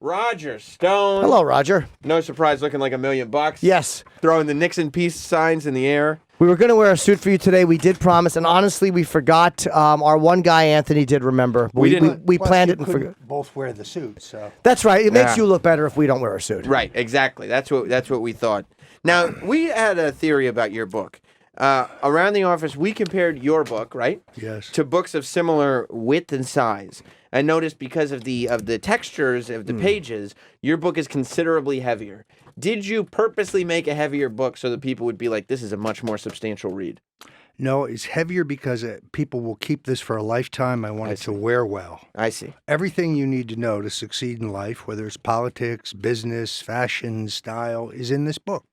Roger Stone. Hello, Roger. No surprise, looking like $1 million. Yes. Throwing the Nixon peace signs in the air. We were going to wear a suit for you today. We did promise, and honestly, we forgot. Our one guy, Anthony, did remember. We didn't. We planned it and forgot. Both wear the suit, so. That's right. It makes Yeah. you look better if we don't wear a suit. Right, exactly. That's what we thought. Now, we had a theory about your book. Around the office, we compared your book, right? Yes. To books of similar width and size. I noticed because of the textures of the pages, your book is considerably heavier. Did you purposely make a heavier book so that people would be like, this is a much more substantial read? No, it's heavier because people will keep this for a lifetime. I want it to wear well. I see. Everything you need to know to succeed in life, whether it's politics, business, fashion, style, is in this book.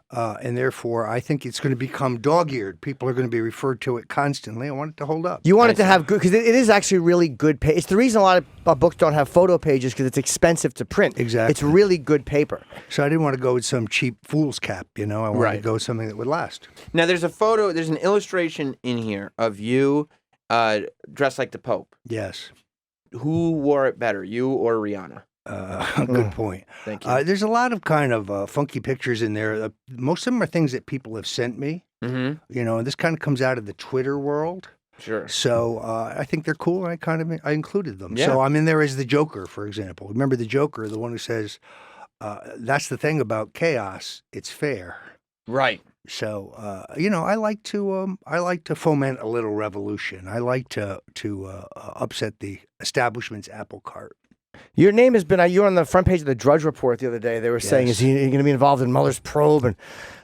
And therefore, I think it's going to become dog-eared. People are going to be referred to it constantly. I want it to hold up. You want it to have good, because it is actually really good paper. It's the reason a lot of books don't have photo pages, because it's expensive to print. Exactly. It's really good paper. So I didn't want to go with some cheap fool's cap, I wanted to go with something that would last. Now, there's an illustration in here of you dressed like the Pope. Yes. Who wore it better, you or Rihanna? Good point. Thank you. There's a lot of kind of funky pictures in there. Most of them are things that people have sent me. Mm-hmm. And this kind of comes out of the Twitter world. Sure. So I think they're cool, and I included them. Yeah. So I'm in there as the Joker, for example. Remember the Joker, the one who says, "That's the thing about chaos; it's fair." Right. So I like to foment a little revolution. I like to upset the establishment's apple cart. Your name has been, you were on the front page of the Drudge Report the other day. They were saying, is he going to be involved in Mueller's probe? And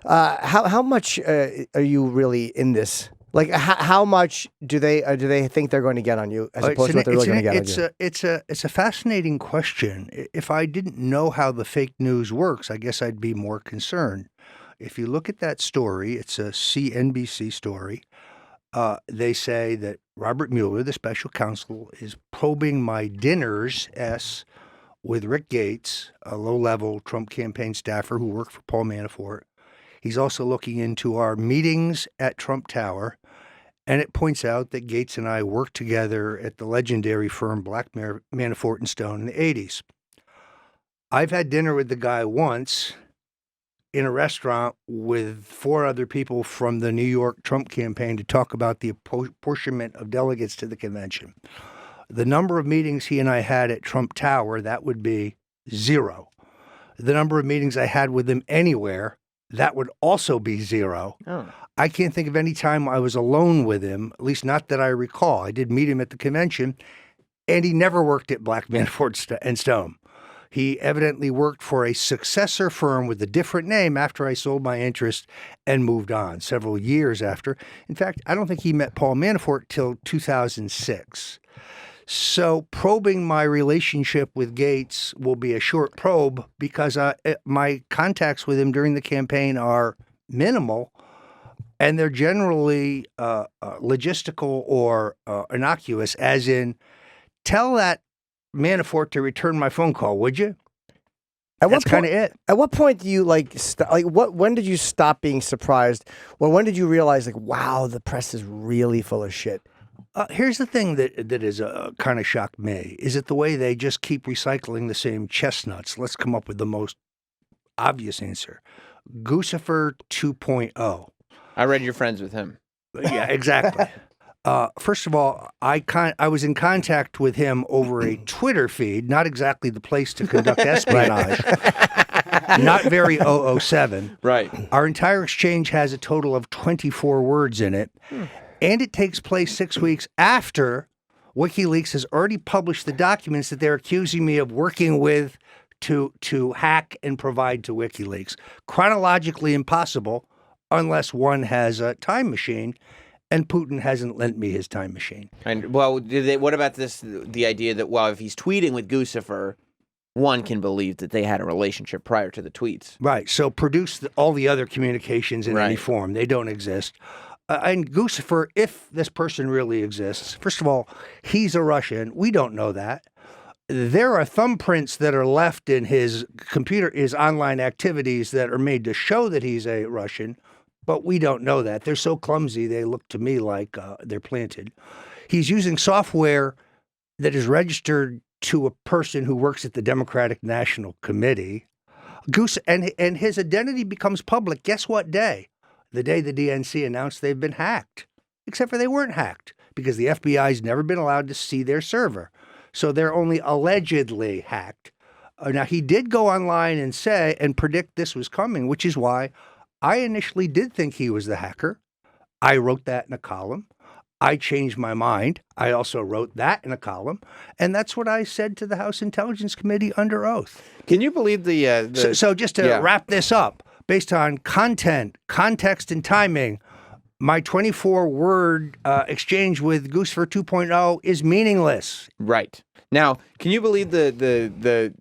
how much are you really in this? Like, how much do they think they're going to get on you, as opposed to what they're really going to get on you? It's a fascinating question. If I didn't know how the fake news works, I guess I'd be more concerned. If you look at that story, it's a CNBC story. They say that Robert Mueller, the special counsel, is probing my dinners, with Rick Gates, a low-level Trump campaign staffer who worked for Paul Manafort. He's also looking into our meetings at Trump Tower, and it points out that Gates and I worked together at the legendary firm Black Manafort and Stone in the 80s. I've had dinner with the guy once in a restaurant with 4 other people from the New York Trump campaign to talk about the apportionment of delegates to the convention. The number of meetings he and I had at Trump Tower, that would be 0. The number of meetings I had with him anywhere, that would also be 0. Oh. I can't think of any time I was alone with him, at least not that I recall. I did meet him at the convention, and he never worked at Black Manafort and Stone. He evidently worked for a successor firm with a different name after I sold my interest and moved on several years after. In fact, I don't think he met Paul Manafort till 2006. So probing my relationship with Gates will be a short probe because my contacts with him during the campaign are minimal, and they're generally logistical or innocuous, as in, tell that Manafort to return my phone call, would you? That's kind of it. At what point do you when did you stop being surprised? Well, when did you realize, wow, the press is really full of shit? Here's the thing that is kind of shocked me, is that the way they just keep recycling the same chestnuts. Let's come up with the most obvious answer. Guccifer 2.0. I read you're friends with him. Yeah, exactly. First of all, I was in contact with him over a Twitter feed, not exactly the place to conduct espionage. Not very 007. Right. Our entire exchange has a total of 24 words in it. And it takes place 6 weeks after WikiLeaks has already published the documents that they're accusing me of working with to hack and provide to WikiLeaks. Chronologically impossible unless one has a time machine, and Putin hasn't lent me his time machine. And what about the idea that, if he's tweeting with Guccifer, one can believe that they had a relationship prior to the tweets. Right. So produce all the other communications in any form. They don't exist. And Guccifer, if this person really exists, first of all, he's a Russian. We don't know that. There are thumbprints that are left in his computer, his online activities that are made to show that he's a Russian, but we don't know that. They're so clumsy, they look to me like they're planted. He's using software that is registered to a person who works at the Democratic National Committee. Goose and his identity becomes public. Guess what day? The day the DNC announced they've been hacked. Except for they weren't hacked because the FBI's never been allowed to see their server. So they're only allegedly hacked. Now, he did go online and say and predict this was coming, which is why I initially did think he was the hacker. I wrote that in a column. I changed my mind. I also wrote that in a column. And that's what I said to the House Intelligence Committee under oath. Can you believe So just to wrap this up, based on content, context, and timing, my 24-word exchange with Goose for 2.0 is meaningless. Right. Now, can you believe the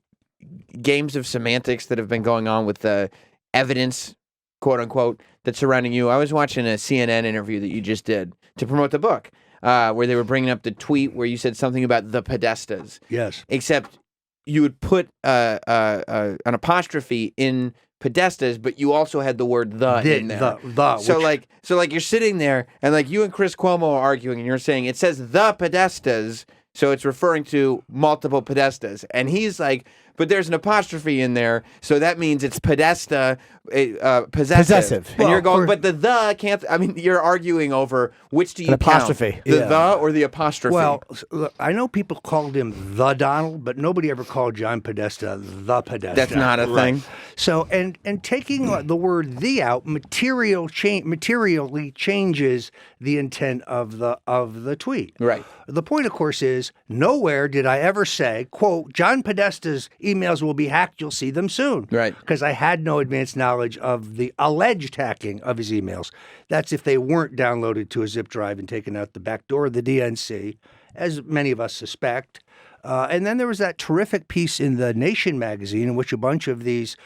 games of semantics that have been going on with the evidence, quote unquote, that's surrounding you? I was watching a CNN interview that you just did to promote the book, where they were bringing up the tweet where you said something about the Podestas. Yes. Except you would put an apostrophe in Podestas, but you also had the word the in there. So you're sitting there and like you and Chris Cuomo are arguing and you're saying it says the Podestas, so it's referring to multiple Podestas. And he's like, but there's an apostrophe in there, so that means it's Podesta, possessive. And you're going, but the can't, I mean, you're arguing over which do you count? Apostrophe. The or the apostrophe? Well, look, I know people called him the Donald, but nobody ever called John Podesta the Podesta. That's not a thing. So, and taking the word the out materially changes the intent of the tweet. Right. The point, of course, is nowhere did I ever say, quote, John Podesta's emails will be hacked. You'll see them soon. Right. Because I had no advanced knowledge of the alleged hacking of his emails. That's if they weren't downloaded to a zip drive and taken out the back door of the DNC, as many of us suspect. And then there was that terrific piece in The Nation magazine in which a bunch of these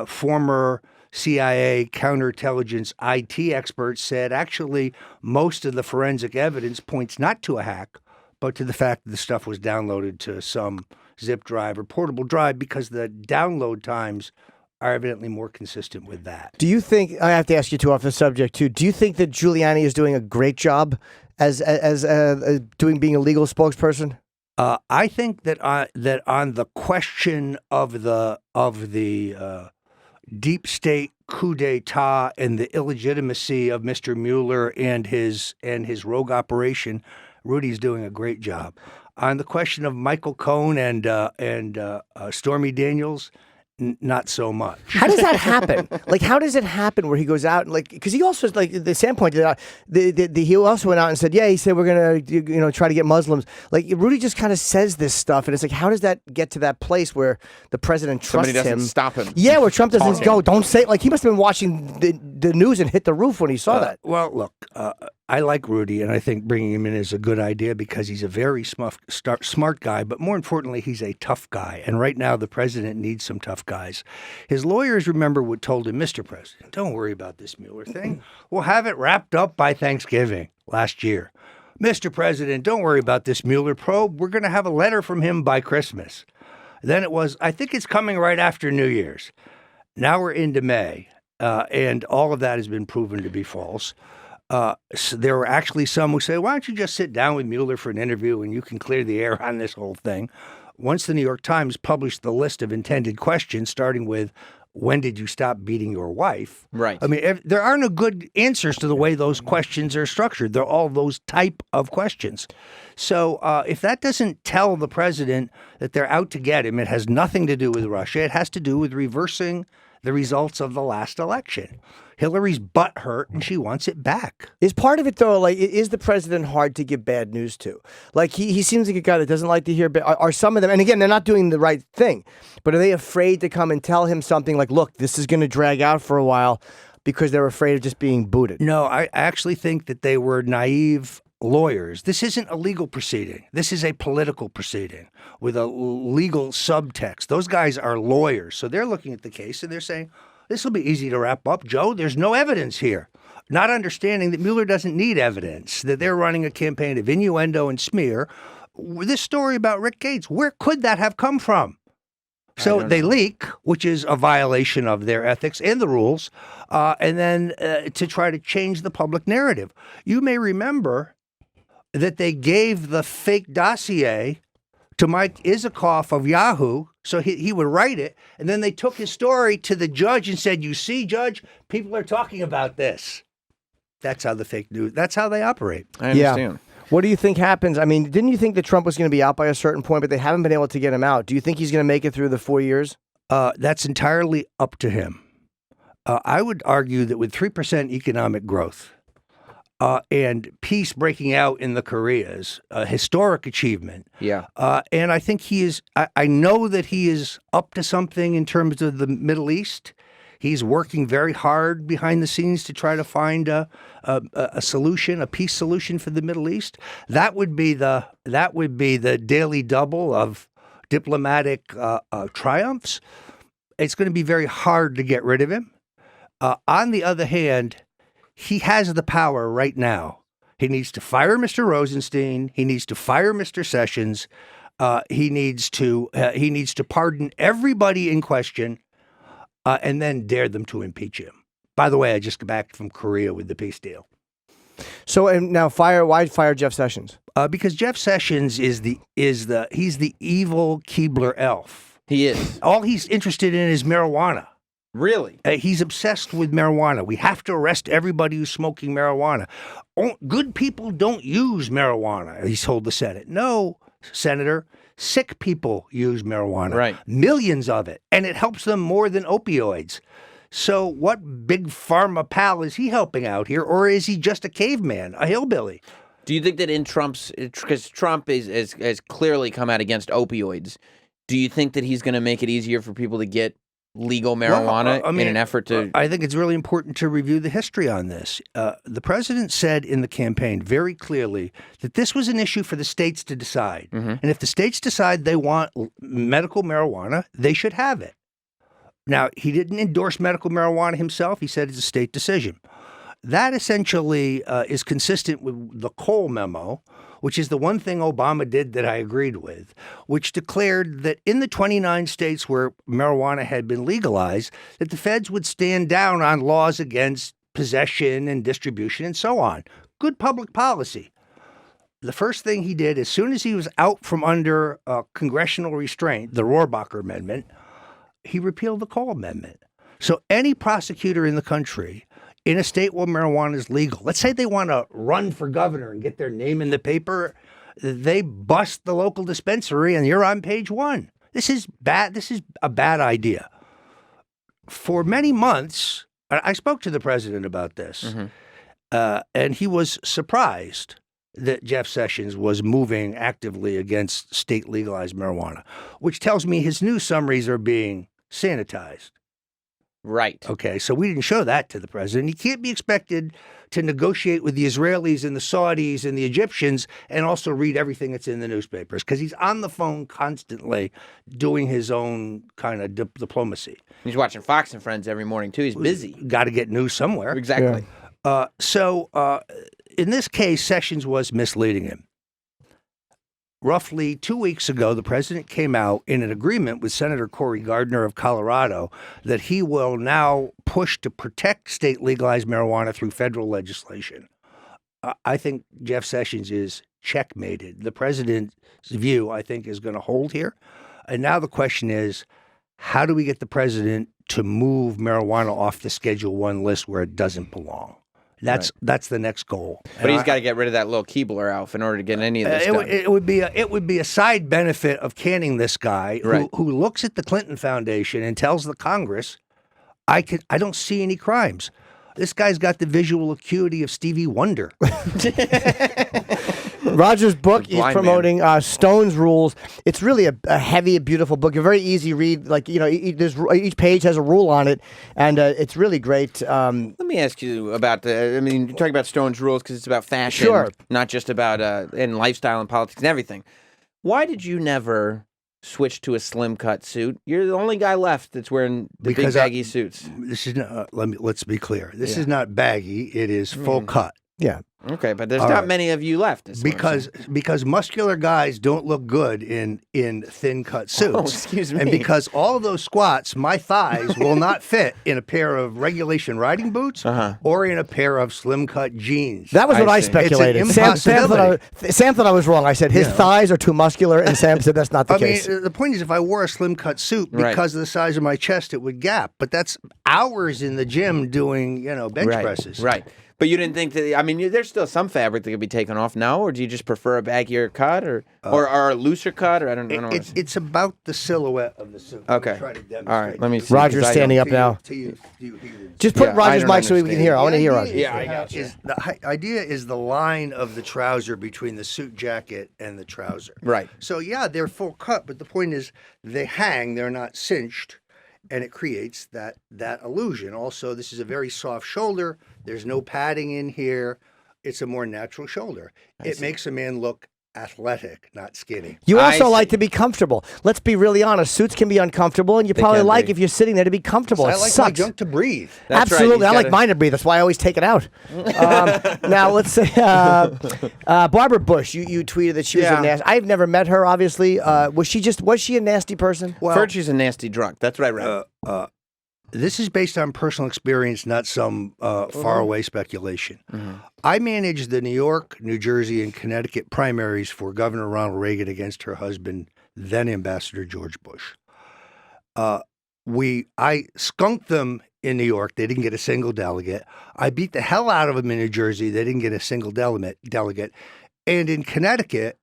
former CIA counterintelligence IT experts said actually most of the forensic evidence points not to a hack, but to the fact that the stuff was downloaded to some zip drive or portable drive because the download times are evidently more consistent with that. Do you think, I have to ask you two off the subject too, do you think that Giuliani is doing a great job as being a legal spokesperson? I think that on the question of the deep state coup d'etat and the illegitimacy of Mr. Mueller and his rogue operation, Rudy's doing a great job. On the question of Michael Cohen and Stormy Daniels, not so much. How does that happen? Like, how does it happen where he goes out and like, because he also, like, the Sam pointed out, he also went out and said, yeah, he said, we're going to, try to get Muslims. Like, Rudy just kind of says this stuff. And it's like, how does that get to that place where the president trusts Somebody doesn't him? stop him. Yeah, where Trump doesn't go, don't say, like, he must have been watching the news and hit the roof when he saw that. Well, look, I like Rudy, and I think bringing him in is a good idea because he's a very smart guy, but more importantly, he's a tough guy. And right now, the president needs some tough guys. His lawyers, remember, what told him, Mr. President, don't worry about this Mueller thing. We'll have it wrapped up by Thanksgiving last year. Mr. President, don't worry about this Mueller probe. We're going to have a letter from him by Christmas. Then it was, I think it's coming right after New Year's. Now we're into May, and all of that has been proven to be false. So there were actually some who say, why don't you just sit down with Mueller for an interview and you can clear the air on this whole thing. Once the New York Times published the list of intended questions, starting with, when did you stop beating your wife? Right. I mean, there are no good answers to the way those questions are structured. They're all those type of questions. So if that doesn't tell the president that they're out to get him, it has nothing to do with Russia. It has to do with reversing the results of the last election. Hillary's butt hurt and she wants it back. Is part of it, though, like, is the president hard to give bad news to? Like, he seems like a guy that doesn't like to hear are some of them, and again, they're not doing the right thing, but are they afraid to come and tell him something like, look, this is going to drag out for a while because they're afraid of just being booted? No, I actually think that they were naive lawyers. This isn't a legal proceeding. This is a political proceeding with a legal subtext. Those guys are lawyers. So they're looking at the case and they're saying, this will be easy to wrap up, Joe. There's no evidence here. Not understanding that Mueller doesn't need evidence, that they're running a campaign of innuendo and smear. This story about Rick Gates, where could that have come from? So they leak, which is a violation of their ethics and the rules, and then to try to change the public narrative. You may remember that they gave the fake dossier to Mike Isikoff of Yahoo. So he would write it, and then they took his story to the judge and said, "You see, Judge, people are talking about this." That's how the fake news. That's how they operate. I understand. What do you think happens? I mean, didn't you think that Trump was going to be out by a certain point, but they haven't been able to get him out? Do you think he's going to make it through the 4 years? That's entirely up to him. I would argue that with 3% economic growth and peace breaking out in the Koreas, a historic achievement. Yeah. And I think he is, I know that he is up to something in terms of the Middle East. He's working very hard behind the scenes to try to find a solution, a peace solution for the Middle East. That would be the daily double of diplomatic triumphs. It's going to be very hard to get rid of him. On the other hand, he has the power right now. He needs to fire Mr. Rosenstein. He needs to fire Mr. Sessions. He needs to pardon everybody in question, and then dare them to impeach him. By the way, I just got back from Korea with the peace deal. So and now why fire Jeff Sessions? Because Jeff Sessions he's the evil Keebler elf. He is. All he's interested in is marijuana. Really? He's obsessed with marijuana. We have to arrest everybody who's smoking marijuana. Good people don't use marijuana, he told the Senate. No, Senator, sick people use marijuana. Right. Millions of it. And it helps them more than opioids. So what big pharma pal is he helping out here? Or is he just a caveman, a hillbilly? Do you think that in because Trump has clearly come out against opioids, do you think that he's going to make it easier for people to get legal marijuana in an effort to... I think it's really important to review the history on this. The president said in the campaign very clearly that this was an issue for the states to decide. Mm-hmm. And if the states decide they want medical marijuana, they should have it. Now, he didn't endorse medical marijuana himself. He said it's a state decision. That essentially is consistent with the Cole memo, which is the one thing Obama did that I agreed with, which declared that in the 29 states where marijuana had been legalized, that the feds would stand down on laws against possession and distribution and so on. Good public policy. The first thing he did, as soon as he was out from under congressional restraint, the Rohrabacher Amendment, he repealed the Cole Amendment. So any prosecutor in the country in a state where marijuana is legal, let's say they want to run for governor and get their name in the paper, they bust the local dispensary and you're on page one. This is bad. This is a bad idea. For many months, I spoke to the president about this, and he was surprised that Jeff Sessions was moving actively against state legalized marijuana, which tells me his news summaries are being sanitized. Right. Okay, so we didn't show that to the president. He can't be expected to negotiate with the Israelis and the Saudis and the Egyptians and also read everything that's in the newspapers because he's on the phone constantly doing his own kind of diplomacy. He's watching Fox and Friends every morning, too. He's busy. Got to get news somewhere. Exactly. Yeah. So in this case, Sessions was misleading him. Roughly 2 weeks ago, the president came out in an agreement with Senator Cory Gardner of Colorado that he will now push to protect state legalized marijuana through federal legislation. I think Jeff Sessions is checkmated. The president's view, I think, is going to hold here. And now the question is, how do we get the president to move marijuana off the Schedule I list where it doesn't belong? That's the next goal. But he's got to get rid of that little Keebler Alf in order to get any of this done. It would be a side benefit of canning this guy who looks at the Clinton Foundation and tells the Congress, I don't see any crimes. This guy's got the visual acuity of Stevie Wonder. Roger's book, he's promoting Stone's Rules. It's really a heavy, beautiful book. A very easy read. Like, you know, each page has a rule on it, and it's really great. Let me ask you about you're talking about Stone's Rules because it's about fashion, sure, not just about and lifestyle and politics and everything. Why did you never switch to a slim cut suit? You're the only guy left that's wearing the big baggy suits. This is not, let's be clear. This is not baggy. It is full cut. Yeah. Okay, but there's All not right. many of you left. is what I'm saying. Because muscular guys don't look good in thin cut suits. Oh, excuse me. And because all of those squats, my thighs will not fit in a pair of regulation riding boots or in a pair of slim cut jeans. That was what I see. speculated. It's an Sam thought I was wrong. I said his thighs are too muscular, and Sam said that's not the case. The point is, if I wore a slim cut suit, Right. because of the size of my chest, it would gap. But that's hours in the gym doing, bench presses. Right. But you didn't think that, I mean, there's still some fabric that could be taken off now, or do you just prefer a baggier cut or a looser cut? Or I don't know. It's about the silhouette of the suit. Okay. Let me try to demonstrate. All right, let me see. Roger's 'cause I standing don't- up now. To you heathens. Just put Yeah, I Roger's don't mic so we can understand. hear. I want to hear The Roger. idea Yeah, I got you. The idea is the line of the trouser between the suit jacket and the trouser. Right. So, yeah, they're full cut, but the point is they hang, they're not cinched, and it creates that illusion. Also, this is a very soft shoulder. There's no padding in here. It's a more natural shoulder. It makes a man look athletic, not skinny. You also I like see. to be comfortable. Let's be really honest. Suits can be uncomfortable, and you probably can like be. if you're sitting there to be comfortable. I It like my sucks. junk to breathe. That's right, Absolutely. he's I like gotta- mine to breathe. That's why I always take it out. Now, let's say Barbara Bush, you tweeted that she was Yeah. a nasty. I've never met her, obviously. Was she a nasty person? Well, Heard she's a nasty drunk. That's what I read. this is based on personal experience, not some faraway speculation. I managed the New York, New Jersey, and Connecticut primaries for Governor Ronald Reagan against her husband, then Ambassador George Bush. I skunked them in New York. They didn't get a single delegate. I beat the hell out of them in New Jersey. They didn't get a single delegate. And in Connecticut,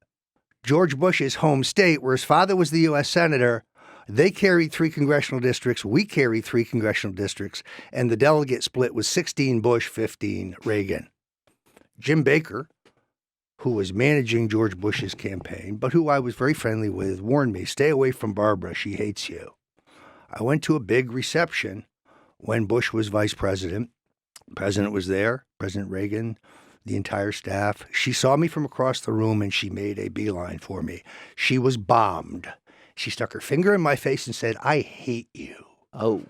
George Bush's home state, where his father was the U.S. Senator, they carried 3 congressional districts. We carried 3 congressional districts. And the delegate split was 16 Bush, 15 Reagan. Jim Baker, who was managing George Bush's campaign, but who I was very friendly with, warned me, stay away from Barbara. She hates you. I went to a big reception when Bush was vice president. The president was there, President Reagan, the entire staff. She saw me from across the room and she made a beeline for me. She was bombed. She stuck her finger in my face and said, I hate you. Oh.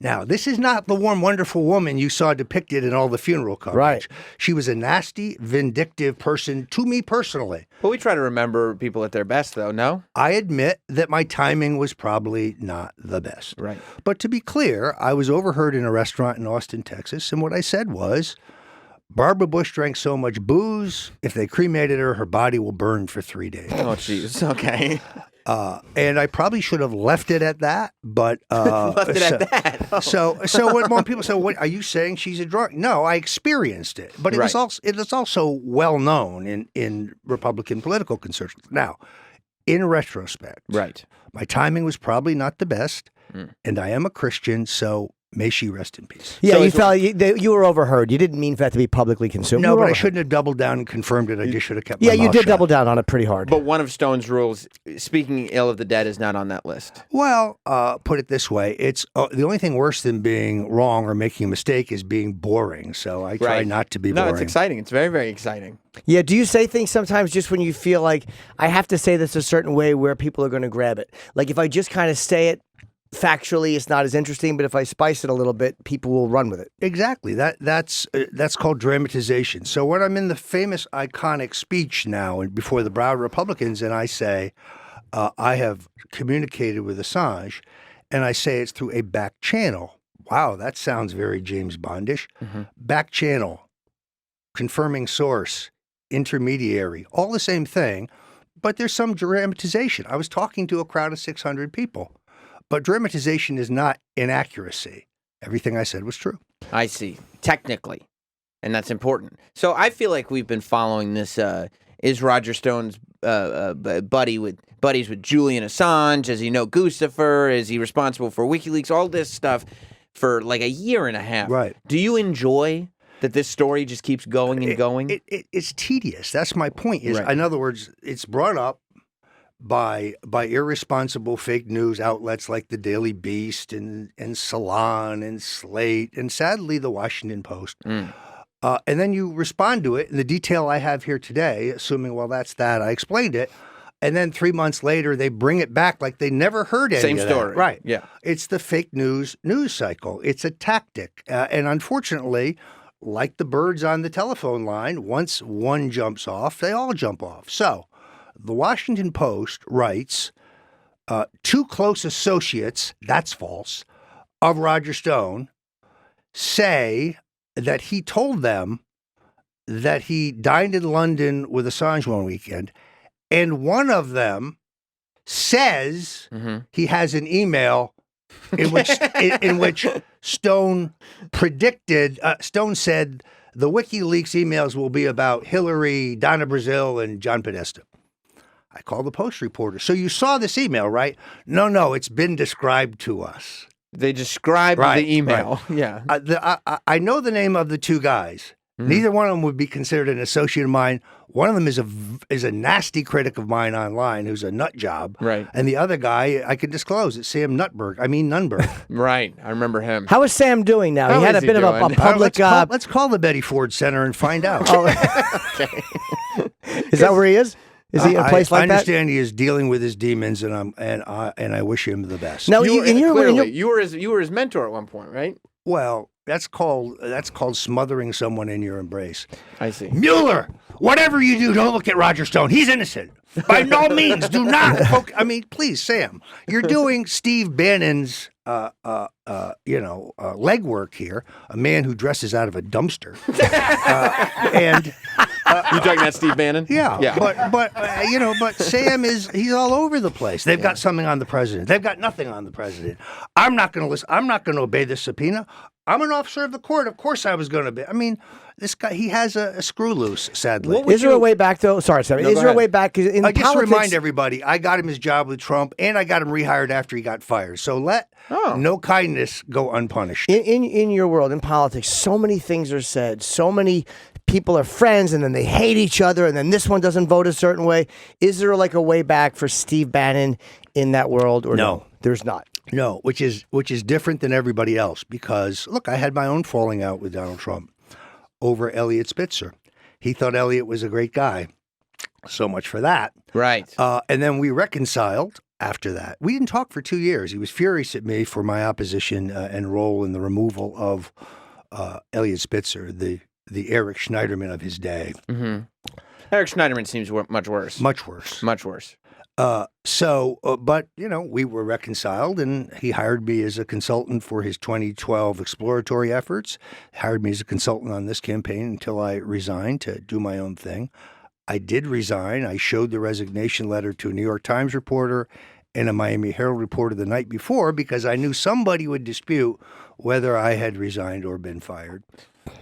Now, this is not the warm, wonderful woman you saw depicted in all the funeral coverage. Right. She was a nasty, vindictive person to me personally. But we try to remember people at their best, though, no? I admit that my timing was probably not the best. Right. But to be clear, I was overheard in a restaurant in Austin, Texas, and what I said was, Barbara Bush drank so much booze, if they cremated her, her body will burn for 3 days. Oh, jeez. Okay. And I probably should have left it at that, but Left it at that. Oh. So when people say, "What are you saying? She's a drunk?" No, I experienced it, but it Right. is also well known in Republican political concerns. Now, in retrospect, Right. my timing was probably not the best, and I am a Christian, so may she rest in peace. Yeah, So you it's- felt you were overheard. You didn't mean for that to be publicly consumed. No, You were but I overheard. shouldn't have doubled down and confirmed it. I just should have kept. Yeah, my you mouth did shut. double down on it pretty hard. But one of Stone's rules, speaking ill of the dead, is not on that list. Well, put it this way: it's the only thing worse than being wrong or making a mistake is being boring. So I try Right. not to be No, boring. it's exciting. It's very, very exciting. Yeah, do you say things sometimes just when you feel like I have to say this a certain way where people are going to grab it? Like if I just kind of say it factually, it's not as interesting, but if I spice it a little bit, people will run with it. Exactly. That's called dramatization. So when I'm in the famous, iconic speech now and before the Broward Republicans, and I say I have communicated with Assange, and I say it's through a back channel. Wow, that sounds very James Bondish. Back channel, confirming source, intermediary, all the same thing, but there's some dramatization. I was talking to a crowd of 600 people, but dramatization is not inaccuracy. Everything I said was true. I see. Technically. And that's important. So I feel like we've been following this. Is Roger Stone's buddies with Julian Assange? Does he know Guccifer? Is he responsible for WikiLeaks? All this stuff for like a year and a half. Right. Do you enjoy that this story just keeps going and going? It's tedious. That's my point. Is Right. in other words, it's brought up by irresponsible fake news outlets like the Daily Beast and Salon and Slate and sadly the Washington Post. And then you respond to it in the detail I have here today, assuming, well, that's that. I explained it. And then 3 months later, they bring it back like they never heard any Same of story. that. Right. Yeah. It's the fake news cycle. It's a tactic. And unfortunately, like the birds on the telephone line, once one jumps off, they all jump off. So the Washington Post writes, two close associates, that's false, of Roger Stone say that he told them that he dined in London with Assange one weekend, and one of them says he has an email in which Stone predicted. Stone said the WikiLeaks emails will be about Hillary, Donna Brazile, and John Podesta. I called the Post reporter. So you saw this email, right? No, it's been described to us. They described the email. Right. Yeah. I know the name of the two guys. Neither one of them would be considered an associate of mine. One of them is a nasty critic of mine online who's a nut job. Right. And the other guy, I can disclose, it's Sam Nunberg. Right. I remember him. How is Sam doing now? How He had a is he bit of a doing? public. Let's call the Betty Ford Center and find out. Okay. Is that where he is? Is he in a place I like that? understand he is dealing with his demons, and I wish him the best. No, You were his mentor at one point, right? Well, that's called smothering someone in your embrace. I see. Mueller, whatever you do, don't look at Roger Stone. He's innocent. By no means, do not. Please, Sam, you're doing Steve Bannon's, legwork here. A man who dresses out of a dumpster, and. You talking about Steve Bannon? Yeah. But Sam he's all over the place. They've got something on the president. They've got nothing on the president. I'm not going to listen. I'm not going to obey this subpoena. I'm an officer of the court. Of course I was going to be. I mean, this guy, he has a screw loose, sadly. Is there a way back, though? Sorry, Sam. Is there a way back? Cause in I just politics, remind everybody, I got him his job with Trump, and I got him rehired after he got fired. So let no kindness go unpunished. In your world, in politics, so many things are said. So many people are friends, and then they hate each other, and then this one doesn't vote a certain way. Is there like a way back for Steve Bannon in that world, or no? There's not. No, which is different than everybody else because, look, I had my own falling out with Donald Trump over Elliot Spitzer. He thought Elliot was a great guy. So much for that. Right. And then we reconciled after that. We didn't talk for 2 years. He was furious at me for my opposition and role in the removal of Elliot Spitzer, the Eric Schneiderman of his day. Mm-hmm. Eric Schneiderman seems much worse. Much worse. Much worse. But, we were reconciled, and he hired me as a consultant for his 2012 exploratory efforts, hired me as a consultant on this campaign until I resigned to do my own thing. I did resign. I showed the resignation letter to a New York Times reporter and a Miami Herald reporter the night before because I knew somebody would dispute whether I had resigned or been fired.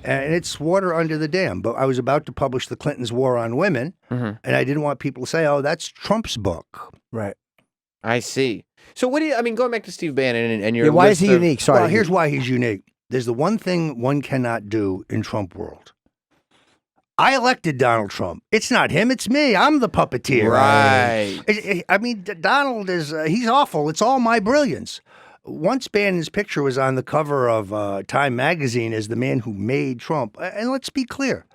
And it's water under the dam. But I was about to publish the Clintons' War on Women, and I didn't want people to say, oh, that's Trump's book. Right. I see. So going back to Steve Bannon and your why is he unique? Sorry. Well, here's why he's unique. There's the one thing one cannot do in Trump world. I elected Donald Trump. It's not him. It's me. I'm the puppeteer. Right. I mean, Donald he's awful. It's all my brilliance. Once Bannon's picture was on the cover of Time magazine as the man who made Trump. And let's be clear.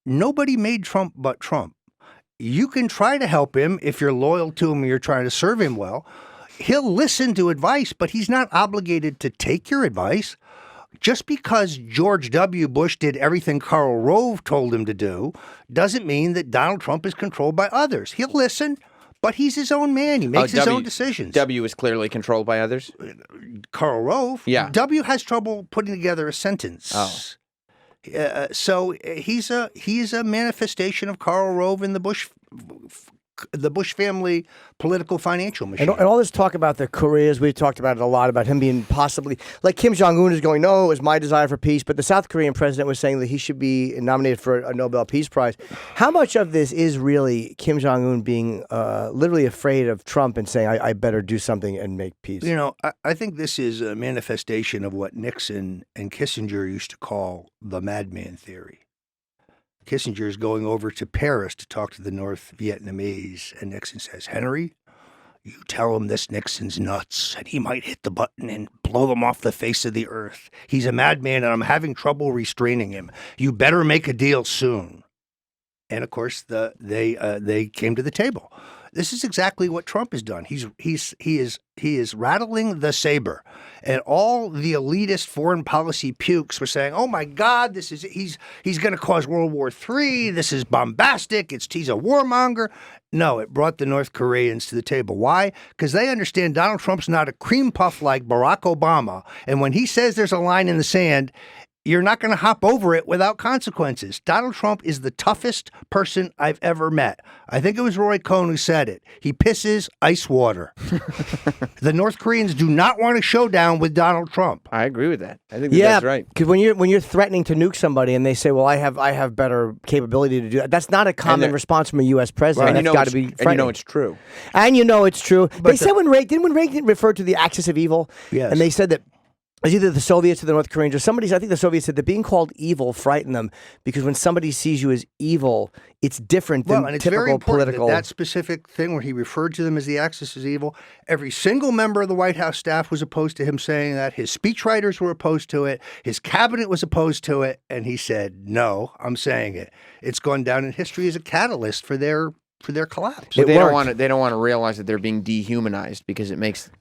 Nobody made Trump but Trump. You can try to help him if you're loyal to him and you're trying to serve him well. He'll listen to advice, but he's not obligated to take your advice. Just because George W. Bush did everything Karl Rove told him to do doesn't mean that Donald Trump is controlled by others. He'll listen, but he's his own man. He makes his own decisions. W is clearly controlled by others? Karl Rove? Yeah. W has trouble putting together a sentence. Oh. So he's a manifestation of Karl Rove and the Bush family political financial machine. And all this talk about the Koreas, we talked about it a lot, about him being possibly, like Kim Jong-un is going, no, it was my desire for peace, but the South Korean president was saying that he should be nominated for a Nobel Peace Prize. How much of this is really Kim Jong-un being literally afraid of Trump and saying, I better do something and make peace? I think this is a manifestation of what Nixon and Kissinger used to call the madman theory. Kissinger is going over to Paris to talk to the North Vietnamese, and Nixon says, Henry, you tell him this Nixon's nuts, and he might hit the button and blow them off the face of the earth. He's a madman, and I'm having trouble restraining him. You better make a deal soon. And, of course, they came to the table. This is exactly what Trump has done. He is rattling the saber, and all the elitist foreign policy pukes were saying, "Oh my God, he's going to cause World War III. This is bombastic. He's a warmonger." No, it brought the North Koreans to the table. Why? Because they understand Donald Trump's not a cream puff like Barack Obama, and when he says there's a line in the sand, you're not going to hop over it without consequences. Donald Trump is the toughest person I've ever met. I think it was Roy Cohn who said it. He pisses ice water. The North Koreans do not want a showdown with Donald Trump. I agree with that. I think that's right. Because when you're threatening to nuke somebody and they say, "Well, I have better capability to do that," that's not a common response from a U.S. president. Right. That's got to be frightening. And you know it's true. And you know it's true. But they said when Reagan referred to the axis of evil, yes. and they said that it was either the Soviets or the North Koreans or somebody. I think the Soviets said that being called evil frightened them because when somebody sees you as evil, it's different than and it's typical very important political. that specific thing where he referred to them as the axis is evil. Every single member of the White House staff was opposed to him saying that. His speechwriters were opposed to it. His cabinet was opposed to it, and he said, "No, I'm saying it." It's gone down in history as a catalyst for their collapse. But they don't want to realize that they're being dehumanized because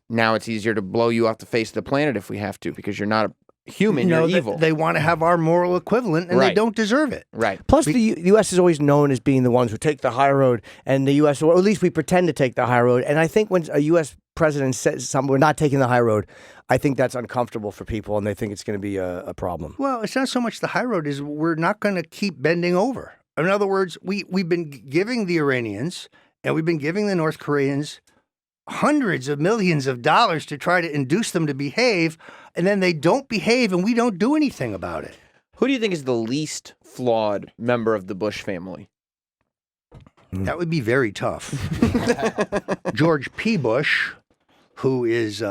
now it's easier to blow you off the face of the planet if we have to because you're not a human, you're evil. They want to have our moral equivalent, and they don't deserve it. Right. Plus, the U.S. is always known as being the ones who take the high road, and the U.S., or at least we pretend to take the high road. And I think when a U.S. president says something, we're not taking the high road, I think that's uncomfortable for people, and they think it's going to be a problem. Well, it's not so much the high road as we're not going to keep bending over. In other words, we've been giving the Iranians and we've been giving the North Koreans hundreds of millions of dollars to try to induce them to behave, and then they don't behave and we don't do anything about it. Who do you think is the least flawed member of the Bush family? That would be very tough. George P. Bush, who has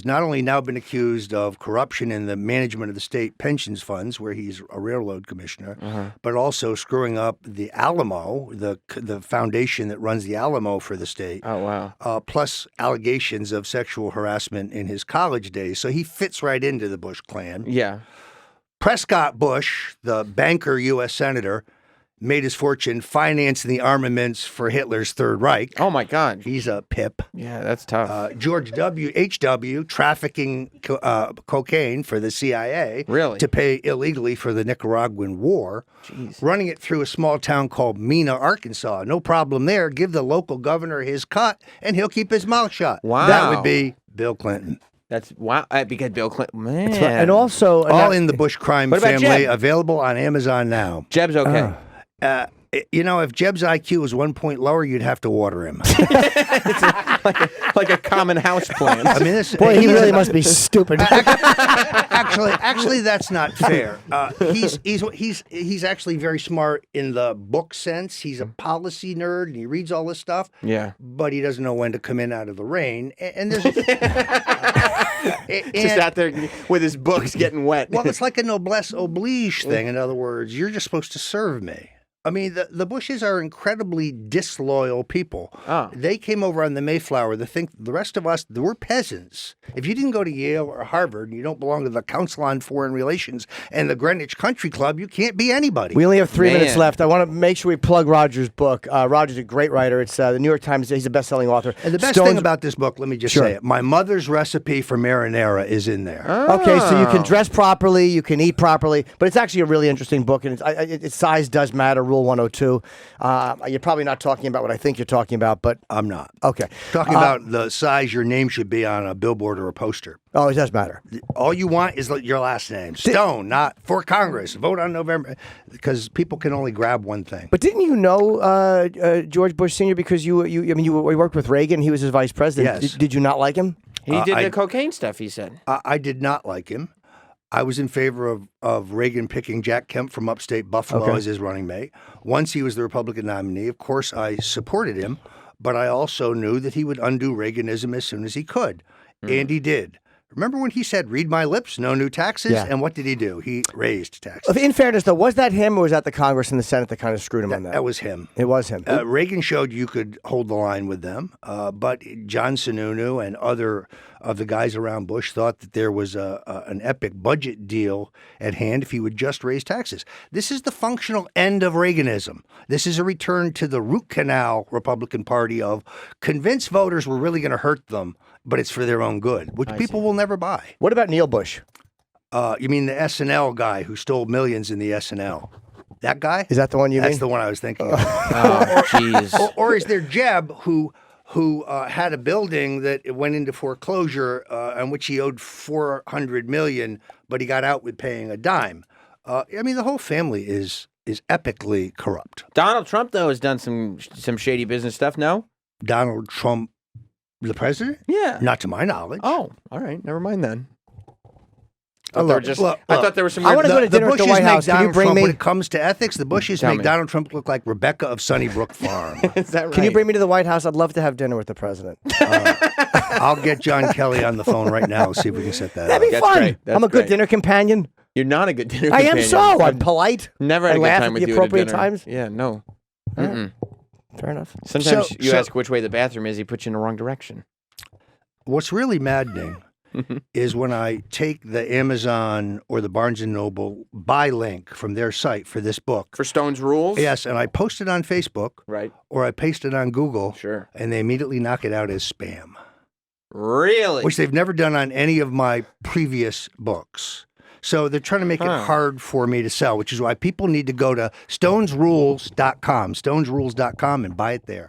not only now been accused of corruption in the management of the state pensions funds, where he's a railroad commissioner, but also screwing up the Alamo, the foundation that runs the Alamo for the state. Oh, wow. Plus allegations of sexual harassment in his college days. So he fits right into the Bush clan. Yeah. Prescott Bush, the banker U.S. senator, made his fortune financing the armaments for Hitler's Third Reich. Oh, my God. He's a pip. Yeah, that's tough. George H.W., trafficking cocaine for the CIA. Really? To pay illegally for the Nicaraguan war. Jeez. Running it through a small town called Mena, Arkansas. No problem there. Give the local governor his cut, and he'll keep his mouth shut. Wow. That would be Bill Clinton. That's wow. Because Bill Clinton, man. And also, All in the Bush crime What about family, Jeb? available on Amazon now. Jeb's okay. If Jeb's IQ was 1 point lower, you'd have to water him. like a common house plant. I mean, boy, he really must be stupid. Actually, that's not fair. He's actually very smart in the book sense. He's a policy nerd and he reads all this stuff. Yeah, but he doesn't know when to come in out of the rain. And there's just out there with his books getting wet. Well, it's like a noblesse oblige thing. In other words, you're just supposed to serve me. I mean, the Bushes are incredibly disloyal people. Oh. They came over on the Mayflower to think the rest of us, we're peasants. If you didn't go to Yale or Harvard and you don't belong to the Council on Foreign Relations and the Greenwich Country Club, you can't be anybody. We only have 3 minutes left. I want to make sure we plug Roger's book. Roger's a great writer. It's the New York Times. He's a best-selling author. And the best thing about this book, let me just say it, my mother's recipe for marinara is in there. Okay, so you can dress properly, you can eat properly, but it's actually a really interesting book, and its size does matter, Rule 102. You're probably not talking about what I think you're talking about, but... I'm not. Okay. Talking about the size your name should be on a billboard or a poster. Oh, it does matter. All you want is your last name. Stone, not for Congress. Vote on November. Because people can only grab one thing. But didn't you know George Bush Sr. because you worked with Reagan, he was his vice president. Yes. Did you not like him? He did the cocaine stuff, he said. I did not like him. I was in favor of Reagan picking Jack Kemp from upstate Buffalo as his running mate. Once he was the Republican nominee, of course, I supported him, but I also knew that he would undo Reaganism as soon as he could. And he did. Remember when he said, read my lips, no new taxes? Yeah. And what did he do? He raised taxes. In fairness, though, was that him or was that the Congress and the Senate that kind of screwed him on that? That was him. It was him. Reagan showed you could hold the line with them, but John Sununu and other of the guys around Bush thought that there was an epic budget deal at hand if he would just raise taxes. This is the functional end of Reaganism. This is a return to the root canal Republican Party of convince voters we're really going to hurt them, but it's for their own good, which people will never buy. What about Neil Bush? You mean the SNL guy who stole millions in the SNL? That guy? Is that the one you mean? That's the one I was thinking of. Oh, jeez. Or is there Jeb who had a building that went into foreclosure on which he owed $400 million, but he got out with paying a dime? I mean, the whole family is epically corrupt. Donald Trump, though, has done some shady business stuff, no? Donald Trump, the president? Yeah. Not to my knowledge. Oh, all right. Never mind then. Oh, I thought there was some I weird... wanna go to dinner at the Bushes White make House. Can you Donald bring Trump, me- when it comes to ethics, the Bushes Tell make me. Donald Trump look like Rebecca of Sunnybrook Farm. Is that right? Can you bring me to the White House? I'd love to have dinner with the president. I'll get John Kelly on the phone right now. See if we can set that That'd up. be That's fun. great. That's I'm a good great. dinner companion. You're not a good dinner I am companion. so. I'm I've polite. never had I a good laugh time at with the you appropriate at a dinner. times. Yeah, no. Mm-mm. Fair enough. Sometimes you So- ask which way the bathroom is, he puts you in the wrong direction. What's really maddening is when I take the Amazon or the Barnes & Noble buy link from their site for this book. For Stone's Rules? Yes, and I post it on Facebook Right. or I paste it on Google, Sure. and they immediately knock it out as spam, Really? which they've never done on any of my previous books. So they're trying to make it hard for me to sell, which is why people need to go to stonesrules.com, stonesrules.com, and buy it there.